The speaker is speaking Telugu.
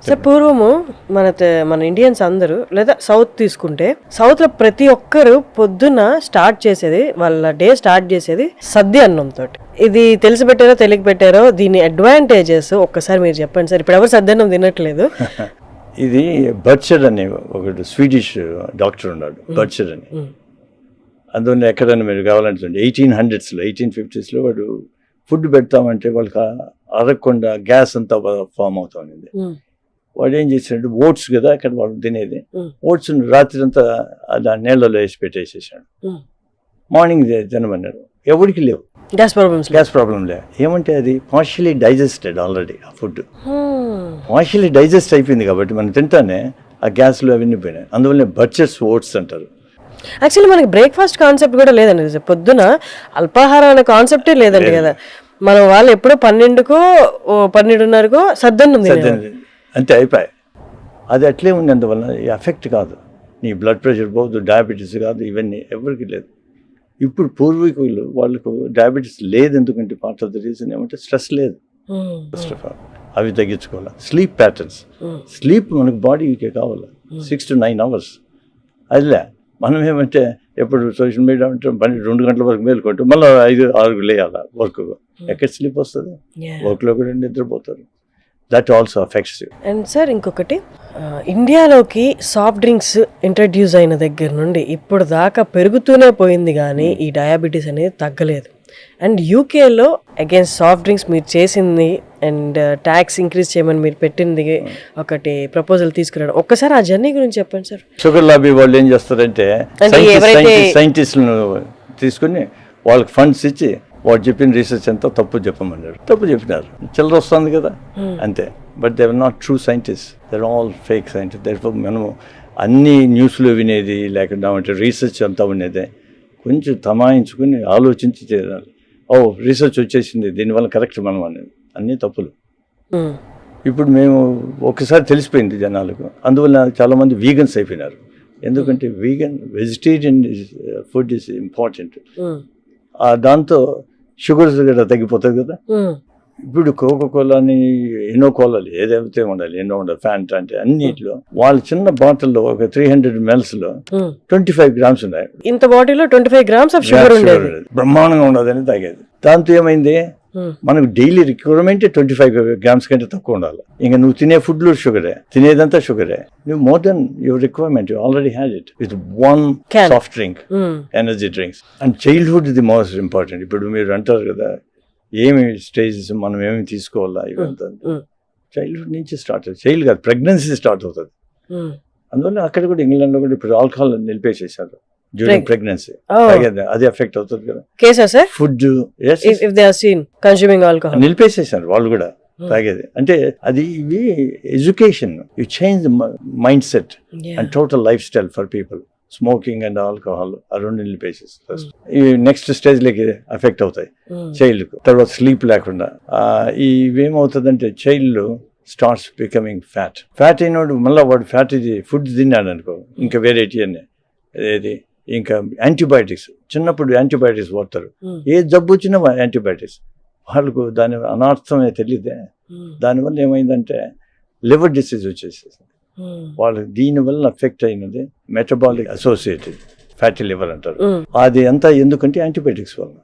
సార్ పూర్వము మన ఇండియన్స్ అందరూ లేదా సౌత్ తీసుకుంటే సౌత్ లో ప్రతి ఒక్కరు పొద్దున్న స్టార్ట్ చేసేది వాళ్ళ డే స్టార్ట్ చేసేది సద్ది అన్నంతో. ఇది తెలిసి పెట్టారో తెలియక పెట్టారో దీని అడ్వాంటేజెస్ ఒక్కసారి మీరు చెప్పండి సార్. ఇప్పుడు ఎవరు సద్ది అన్నం తినట్లేదు. ఇది బర్చర్ అనే ఒకటి స్వీడిష్ డాక్టర్ ఉన్నాడు, బర్చర్ అని. అందువల్ల ఎక్కడైనా మీరు కావాలంటే 1800s 1850s వాడు ఫుడ్ పెడతామంటే వాళ్ళకి అరగకుండా గ్యాస్ అంతా ఫామ్ అవుతా ఉంది. వాడు ఏం చేశాడు, ఓట్స్ కదా అక్కడ వాళ్ళు తినేది, ఓట్స్ రాత్రి అంతా దాని నీళ్ళలో వేసి పెట్టేసేసాడు. మార్నింగ్ తినమన్నాడు, ఎవరికి లేవు గ్యాస్ ప్రాబ్లం లే. ఏమంటే అది పార్షియలీ డైజెస్టెడ్ ఆల్రెడీ. ఆ ఫుడ్ పార్షియలీ డైజెస్ట్ అయిపోయింది కాబట్టి మనం తింటానే ఆ గ్యాస్లో అవన్నీ పోయినాయి. అందువల్ల బర్చర్స్ ఓట్స్ అంటారు. యాక్చువల్లీ మనకి బ్రేక్ఫాస్ట్ కాన్సెప్ట్ కూడా లేదండి, పొద్దున అల్పాహారం అనే కాన్సెప్టే లేదండి కదా. మనం వాళ్ళు ఎప్పుడో 12కో 12:30కో సద్దన్నం అంతే అయిపోయాయి. అది అట్లే ఉంది. అందువల్ల ఎఫెక్ట్ కాదు, నీ బ్లడ్ ప్రెషర్ పోదు, డయాబెటీస్ కాదు, ఇవన్నీ ఎవరికి లేదు. ఇప్పుడు పూర్వీకులు వాళ్ళకు డయాబెటీస్ లేదు. ఎందుకంటే పార్ట్ ఆఫ్ ద రీజన్ ఏమంటే స్ట్రెస్ లేదు. ఫస్ట్ ఆఫ్ ఆల్ అవి తగ్గించుకోవాలి. స్లీప్ ప్యాటర్న్స్, స్లీప్ మనకు బాడీకి కావాలి 6 to 9 hours. అదిలే మనం ఏమంటే ఎప్పుడు సోషల్ మీడియా అంటే 2 గంటల వరకు మేలుకుంటాం, మళ్ళీ 5-6 లేయాలి వర్క్. ఎక్కడ స్లీప్ వస్తుంది? వర్క్లో కూడా నిద్రపోతారు. That also affects you. And sir ఇంకొకటి, ఇండియాలోకి సాఫ్ట్ డ్రింక్స్ ఇంట్రడ్యూస్ అయిన దగ్గర నుండి ఇప్పుడు దాకా పెరుగుతూనే పోయింది కానీ ఈ డయాబెటీస్ అనేది తగ్గలేదు. అండ్ యూకేలో అగైన్స్ సాఫ్ట్ డ్రింక్స్ మీరు చేసింది అండ్ ట్యాక్స్ ఇంక్రీజ్ చేయమని మీరు పెట్టింది ఒకటి ప్రపోజల్ తీసుకురావడం, ఒక్కసారి ఆ జర్నీ గురించి చెప్పండి సార్. షుగర్ లాబీ వాళ్ళు ఏం చేస్తారంటే సైంటిస్టులను తీసుకుని వాళ్ళకి ఫండ్స్ ఇచ్చి వాళ్ళు చెప్పిన రీసెర్చ్ అంతా తప్పు చెప్పమన్నారు. తప్పు చెప్పినారు, చిల్లర వస్తుంది కదా అంతే. But they are not true scientist, they are all fake scientist. Therefore మనము అన్ని న్యూస్లో వినేది లేకుండా అంటే రీసెర్చ్ అంతా ఉండేదే కొంచెం తమాయించుకుని ఆలోచించి చేయాలి. రీసెర్చ్ వచ్చేసింది దీనివల్ల కరెక్ట్ మనం అనేది, అన్నీ తప్పులు. ఇప్పుడు మేము ఒకసారి తెలిసిపోయింది జనాలకు, అందువల్ల చాలామంది వీగన్స్ అయిపోయినారు. ఎందుకంటే వెజిటేరియన్ ఫుడ్ ఈజ్ ఇంపార్టెంట్. దాంతో షుగర్స్ కూడా తగ్గిపోతుంది కదా. ఇప్పుడు కోకోకోలాని ఎన్నో కోలాలు ఏదైతే ఉండాలి, ఎన్నో ఉండాలి, ఫ్యాంట్ అంటే అన్నిట్లో వాళ్ళు చిన్న బాటిల్లో ఒక 300 ml 25 grams ఉన్నాయి. ఇంత బాటిల్లో 25 grams ఆఫ్ షుగర్ ఉండేది, బ్రహ్మాండంగా ఉండదని తాగేది. దాంతో ఏమైంది, మనకు డైలీ రిక్వైర్మెంట్ 25 grams కంటే తక్కువ ఉండాలి. ఇంకా నువ్వు తినే ఫుడ్లో షుగరే, తినేదంతా షుగరే. నువ్వు more than your requirement you already had it with one soft drink, energy drinks. And childhood the most important. ఇప్పుడు మీరు అంటారు కదా ఏమి స్టేజెస్ మనం ఏమి తీసుకోవాలా, ఇవంతా చైల్డ్హుడ్ నుంచి స్టార్ట్ అవుతుంది. చైల్డ్ కాదు, ప్రెగ్నెన్సీ స్టార్ట్ అవుతుంది. అందువల్ల అక్కడ కూడా ఇంగ్లాండ్లో కూడా ఇప్పుడు ఆల్కహాల్ నిలిపేసేసారు డ్యూరింగ్ ప్రెగ్నెన్సీ. అది ఎఫెక్ట్ అవుతుంది కదా. ఫుడ్ నిలిపేసేసారు వాళ్ళు కూడా తాగేది. అంటే అది ఇవి education, you change the mind set and total life style for people. Smoking and alcohol ఆ రెండు నిలిపేసేసి ఫస్ట్ ఇవి నెక్స్ట్ స్టేజ్లోకి ఎఫెక్ట్ అవుతాయి చైల్డ్కు. తర్వాత స్లీప్ లేకుండా ఇవేమవుతుందంటే చైల్డ్ స్టార్ట్స్ బికమింగ్ ఫ్యాట్ అయినోడు మళ్ళీ వాడు ఫ్యాట్ ఇది ఫుడ్ తిన్నాడు అనుకో, ఇంకా వెరైటీ అన్నీ ఏది ఇంకా యాంటీబయాటిక్స్. చిన్నప్పుడు యాంటీబయాటిక్స్ వాడతారు, ఏ జబ్బు వచ్చినా యాంటీబయాటిక్స్. వాళ్ళకు దాని అనర్థమే తెలియదే. దానివల్ల ఏమైందంటే లివర్ డిసీజ్ వచ్చేసేసి వాళ్ళు దీనివల్ల ఎఫెక్ట్ అయినది మెటబాలిక్ అసోసియేటెడ్ ఫ్యాటీ లివర్ అంటారు. అది అంతా ఎందుకంటే యాంటీబయాటిక్స్ వల్ల.